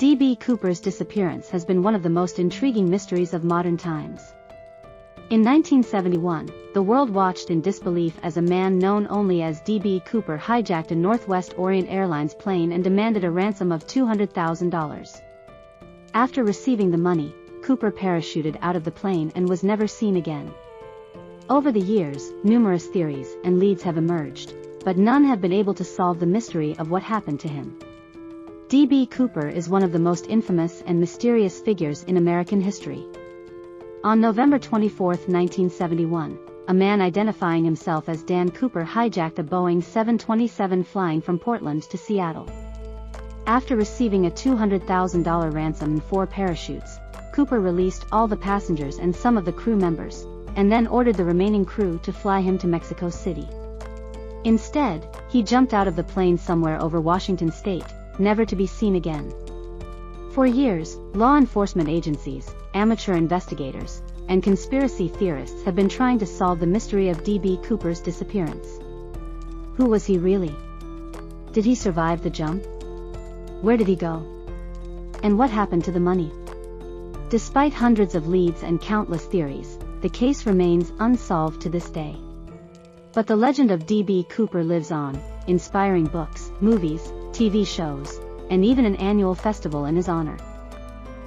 D.B. Cooper's disappearance has been one of the most intriguing mysteries of modern times. In 1971, the world watched in disbelief as a man known only as D.B. Cooper hijacked a Northwest Orient Airlines plane and demanded a ransom of $200,000. After receiving the money, Cooper parachuted out of the plane and was never seen again. Over the years, numerous theories and leads have emerged, but none have been able to solve the mystery of what happened to him. D.B. Cooper is one of the most infamous and mysterious figures in American history. On November 24, 1971, a man identifying himself as Dan Cooper hijacked a Boeing 727 flying from Portland to Seattle. After receiving a $200,000 ransom and 4 parachutes, Cooper released all the passengers and some of the crew members, and then ordered the remaining crew to fly him to Mexico City. Instead, he jumped out of the plane somewhere over Washington state, never to be seen again. For years, law enforcement agencies, amateur investigators, and conspiracy theorists have been trying to solve the mystery of D.B. Cooper's disappearance. Who was he really? Did he survive the jump? Where did he go? And what happened to the money? Despite hundreds of leads and countless theories, the case remains unsolved to this day. But the legend of D.B. Cooper lives on, inspiring books, movies, TV shows, and even an annual festival in his honor.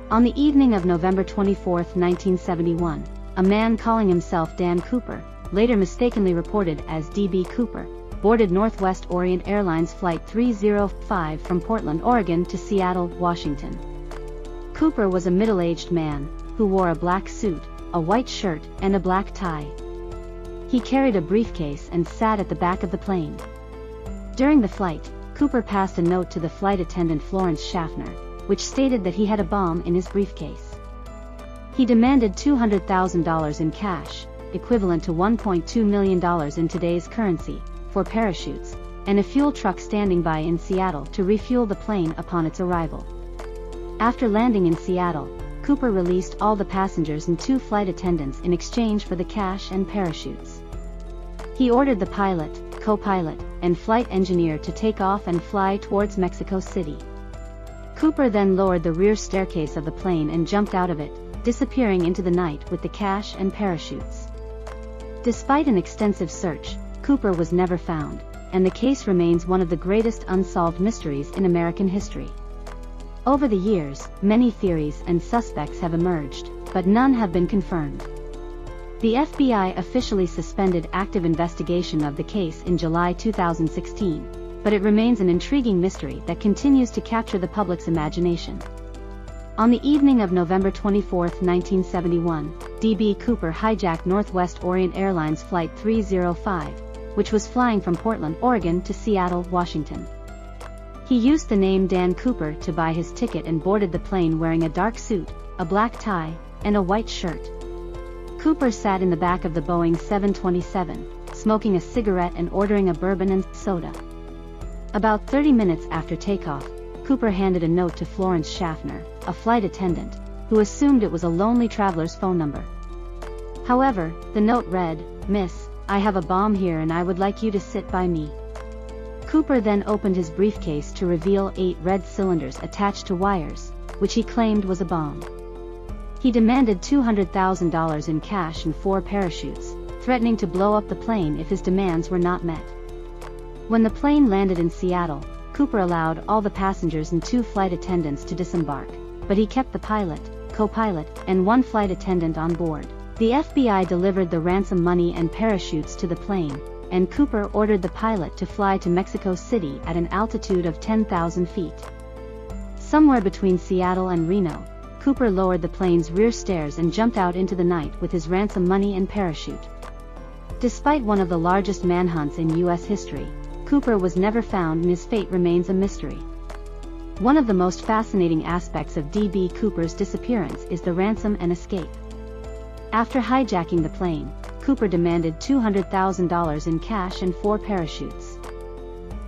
On the evening of November 24, 1971, a man calling himself Dan Cooper, later mistakenly reported as D.B. Cooper, boarded Northwest Orient Airlines Flight 305 from Portland, Oregon to Seattle, Washington. Cooper was a middle-aged man, who wore a black suit, a white shirt, and a black tie. He carried a briefcase and sat at the back of the plane. During the flight, Cooper passed a note to the flight attendant Florence Schaffner, which stated that he had a bomb in his briefcase. He demanded $200,000 in cash, equivalent to $1.2 million in today's currency, for parachutes, and a fuel truck standing by in Seattle to refuel the plane upon its arrival. After landing in Seattle, Cooper released all the passengers and 2 flight attendants in exchange for the cash and parachutes. He ordered the pilot, co-pilot, and flight engineer to take off and fly towards Mexico City. Cooper then lowered the rear staircase of the plane and jumped out of it, disappearing into the night with the cash and parachutes. Despite an extensive search, Cooper was never found, and the case remains one of the greatest unsolved mysteries in American history. Over the years, many theories and suspects have emerged, but none have been confirmed. The FBI officially suspended active investigation of the case in July 2016, but it remains an intriguing mystery that continues to capture the public's imagination. On the evening of November 24, 1971, D.B. Cooper hijacked Northwest Orient Airlines Flight 305, which was flying from Portland, Oregon to Seattle, Washington. He used the name Dan Cooper to buy his ticket and boarded the plane wearing a dark suit, a black tie, and a white shirt. Cooper sat in the back of the Boeing 727, smoking a cigarette and ordering a bourbon and soda. About 30 minutes after takeoff, Cooper handed a note to Florence Schaffner, a flight attendant, who assumed it was a lonely traveler's phone number. However, the note read, "Miss, I have a bomb here and I would like you to sit by me." Cooper then opened his briefcase to reveal 8 red cylinders attached to wires, which he claimed was a bomb. He demanded $200,000 in cash and 4 parachutes, threatening to blow up the plane if his demands were not met. When the plane landed in Seattle, Cooper allowed all the passengers and 2 flight attendants to disembark, but he kept the pilot, co-pilot, and 1 flight attendant on board. The FBI delivered the ransom money and parachutes to the plane, and Cooper ordered the pilot to fly to Mexico City at an altitude of 10,000 feet. Somewhere between Seattle and Reno, Cooper lowered the plane's rear stairs and jumped out into the night with his ransom money and parachute. Despite one of the largest manhunts in U.S. history, Cooper was never found and his fate remains a mystery. One of the most fascinating aspects of D.B. Cooper's disappearance is the ransom and escape. After hijacking the plane, Cooper demanded $200,000 in cash and 4 parachutes.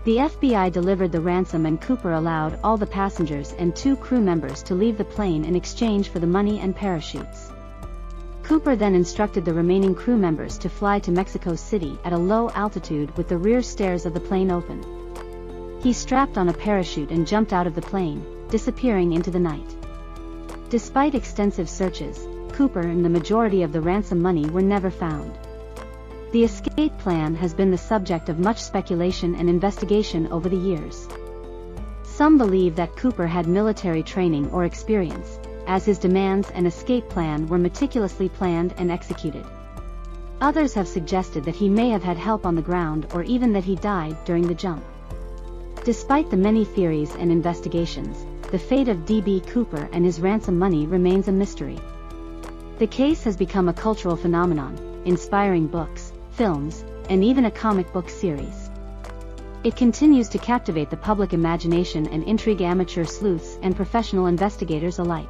The FBI delivered the ransom and Cooper allowed all the passengers and 2 crew members to leave the plane in exchange for the money and parachutes. Cooper then instructed the remaining crew members to fly to Mexico City at a low altitude with the rear stairs of the plane open. He strapped on a parachute and jumped out of the plane, disappearing into the night. Despite extensive searches, Cooper and the majority of the ransom money were never found. The escape plan has been the subject of much speculation and investigation over the years. Some believe that Cooper had military training or experience, as his demands and escape plan were meticulously planned and executed. Others have suggested that he may have had help on the ground or even that he died during the jump. Despite the many theories and investigations, the fate of D.B. Cooper and his ransom money remains a mystery. The case has become a cultural phenomenon, inspiring books, films, and even a comic book series. It continues to captivate the public imagination and intrigue amateur sleuths and professional investigators alike.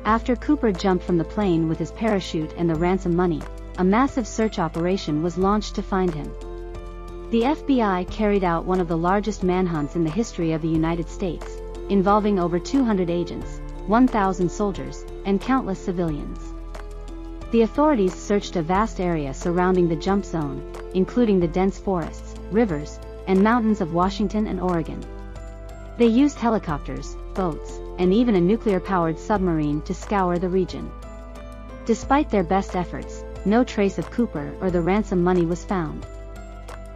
After Cooper jumped from the plane with his parachute and the ransom money, a massive search operation was launched to find him. The FBI carried out one of the largest manhunts in the history of the United States, involving over 200 agents, 1,000 soldiers, and countless civilians. The authorities searched a vast area surrounding the jump zone, including the dense forests, rivers, and mountains of Washington and Oregon. They used helicopters, boats, and even a nuclear-powered submarine to scour the region. Despite their best efforts, no trace of Cooper or the ransom money was found.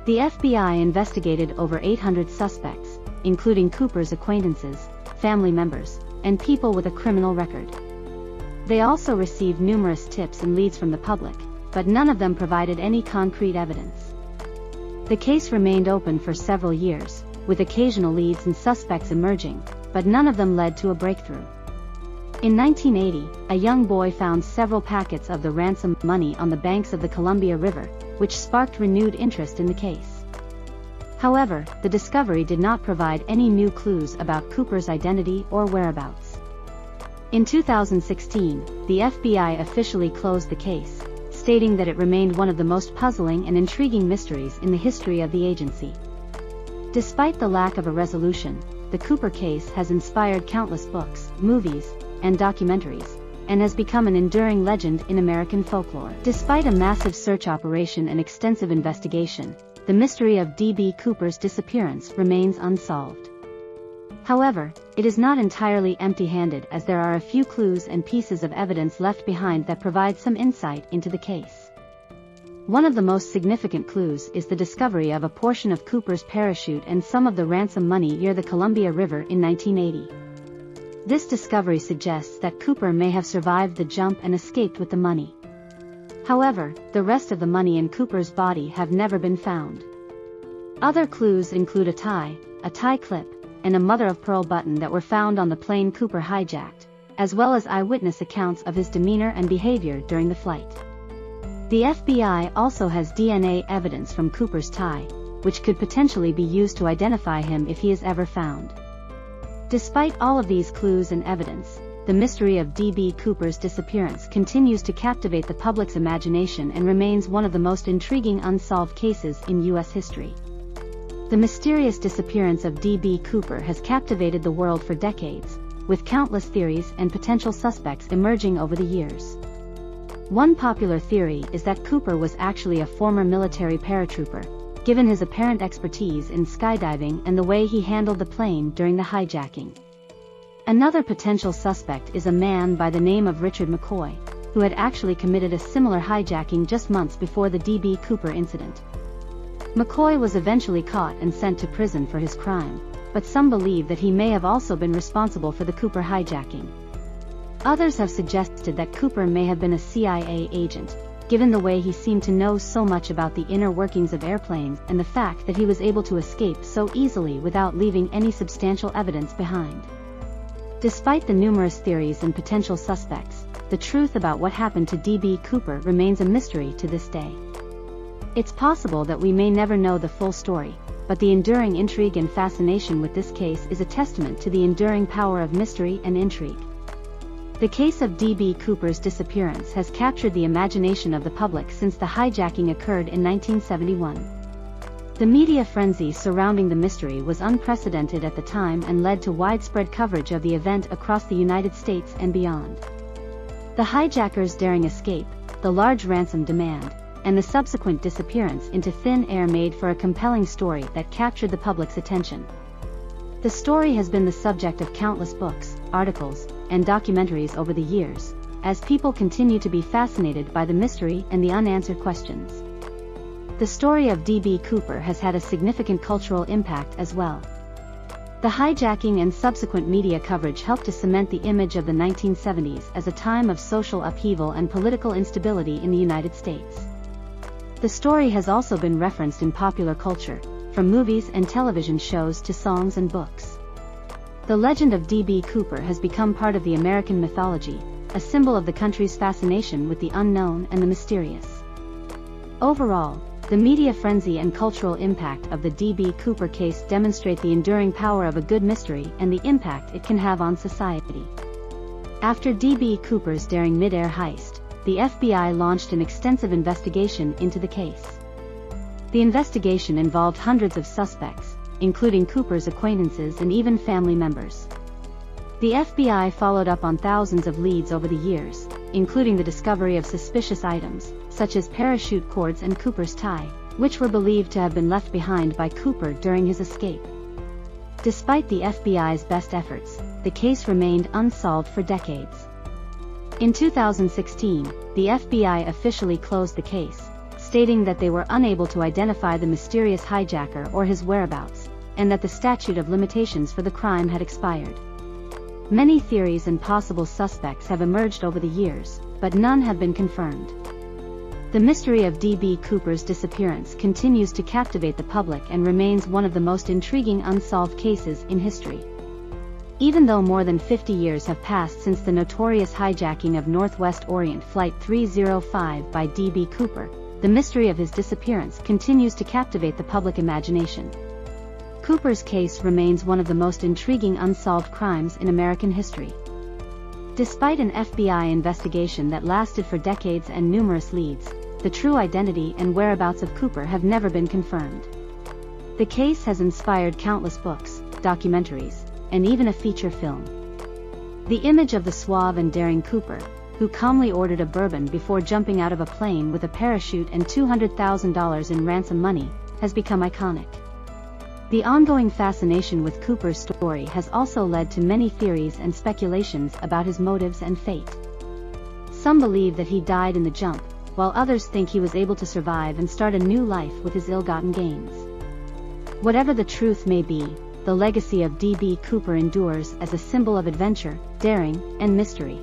The FBI investigated over 800 suspects, including Cooper's acquaintances, family members, and people with a criminal record. They also received numerous tips and leads from the public, but none of them provided any concrete evidence. The case remained open for several years, with occasional leads and suspects emerging, but none of them led to a breakthrough. In 1980, a young boy found several packets of the ransom money on the banks of the Columbia River, which sparked renewed interest in the case. However, the discovery did not provide any new clues about Cooper's identity or whereabouts. In 2016, the FBI officially closed the case, stating that it remained one of the most puzzling and intriguing mysteries in the history of the agency. Despite the lack of a resolution, the Cooper case has inspired countless books, movies, and documentaries, and has become an enduring legend in American folklore. Despite a massive search operation and extensive investigation, the mystery of D.B. Cooper's disappearance remains unsolved. However, it is not entirely empty-handed, as there are a few clues and pieces of evidence left behind that provide some insight into the case. One of the most significant clues is the discovery of a portion of Cooper's parachute and some of the ransom money near the Columbia River in 1980. This discovery suggests that Cooper may have survived the jump and escaped with the money. However, the rest of the money in Cooper's body have never been found. Other clues include a tie clip, and a mother-of-pearl button that were found on the plane Cooper hijacked, as well as eyewitness accounts of his demeanor and behavior during the flight. The FBI also has DNA evidence from Cooper's tie, which could potentially be used to identify him if he is ever found. Despite all of these clues and evidence, the mystery of D.B. Cooper's disappearance continues to captivate the public's imagination and remains one of the most intriguing unsolved cases in U.S. history. The mysterious disappearance of D.B. Cooper has captivated the world for decades, with countless theories and potential suspects emerging over the years. One popular theory is that Cooper was actually a former military paratrooper, given his apparent expertise in skydiving and the way he handled the plane during the hijacking. Another potential suspect is a man by the name of Richard McCoy, who had actually committed a similar hijacking just months before the D.B. Cooper incident. McCoy was eventually caught and sent to prison for his crime, but some believe that he may have also been responsible for the Cooper hijacking. Others have suggested that Cooper may have been a CIA agent, given the way he seemed to know so much about the inner workings of airplanes and the fact that he was able to escape so easily without leaving any substantial evidence behind. Despite the numerous theories and potential suspects, the truth about what happened to D.B. Cooper remains a mystery to this day. It's possible that we may never know the full story, but the enduring intrigue and fascination with this case is a testament to the enduring power of mystery and intrigue. The case of D.B. Cooper's disappearance has captured the imagination of the public since the hijacking occurred in 1971. The media frenzy surrounding the mystery was unprecedented at the time and led to widespread coverage of the event across the United States and beyond. The hijacker's daring escape, the large ransom demand, and the subsequent disappearance into thin air made for a compelling story that captured the public's attention. The story has been the subject of countless books, articles, and documentaries over the years, as people continue to be fascinated by the mystery and the unanswered questions. The story of D.B. Cooper has had a significant cultural impact as well. The hijacking and subsequent media coverage helped to cement the image of the 1970s as a time of social upheaval and political instability in the United States. The story has also been referenced in popular culture, from movies and television shows to songs and books. The legend of D.B. Cooper has become part of the American mythology, a symbol of the country's fascination with the unknown and the mysterious. Overall, the media frenzy and cultural impact of the D.B. Cooper case demonstrate the enduring power of a good mystery and the impact it can have on society. After D.B. Cooper's daring mid-air heist, the FBI launched an extensive investigation into the case. The investigation involved hundreds of suspects, including Cooper's acquaintances and even family members. The FBI followed up on thousands of leads over the years, including the discovery of suspicious items, such as parachute cords and Cooper's tie, which were believed to have been left behind by Cooper during his escape. Despite the FBI's best efforts, the case remained unsolved for decades. In 2016, the FBI officially closed the case, stating that they were unable to identify the mysterious hijacker or his whereabouts, and that the statute of limitations for the crime had expired. Many theories and possible suspects have emerged over the years, but none have been confirmed. The mystery of D.B. Cooper's disappearance continues to captivate the public and remains one of the most intriguing unsolved cases in history. Even though more than 50 years have passed since the notorious hijacking of Northwest Orient Flight 305 by D.B. Cooper, the mystery of his disappearance continues to captivate the public imagination. Cooper's case remains one of the most intriguing unsolved crimes in American history. Despite an FBI investigation that lasted for decades and numerous leads, the true identity and whereabouts of Cooper have never been confirmed. The case has inspired countless books, documentaries, and even a feature film. The image of the suave and daring Cooper, who calmly ordered a bourbon before jumping out of a plane with a parachute and $200,000 in ransom money, has become iconic. The ongoing fascination with Cooper's story has also led to many theories and speculations about his motives and fate. Some believe that he died in the jump, while others think he was able to survive and start a new life with his ill-gotten gains. Whatever the truth may be, the legacy of D.B. Cooper endures as a symbol of adventure, daring, and mystery.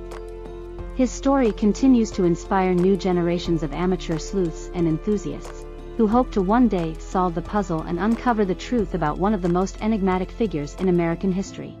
His story continues to inspire new generations of amateur sleuths and enthusiasts, who hope to one day solve the puzzle and uncover the truth about one of the most enigmatic figures in American history.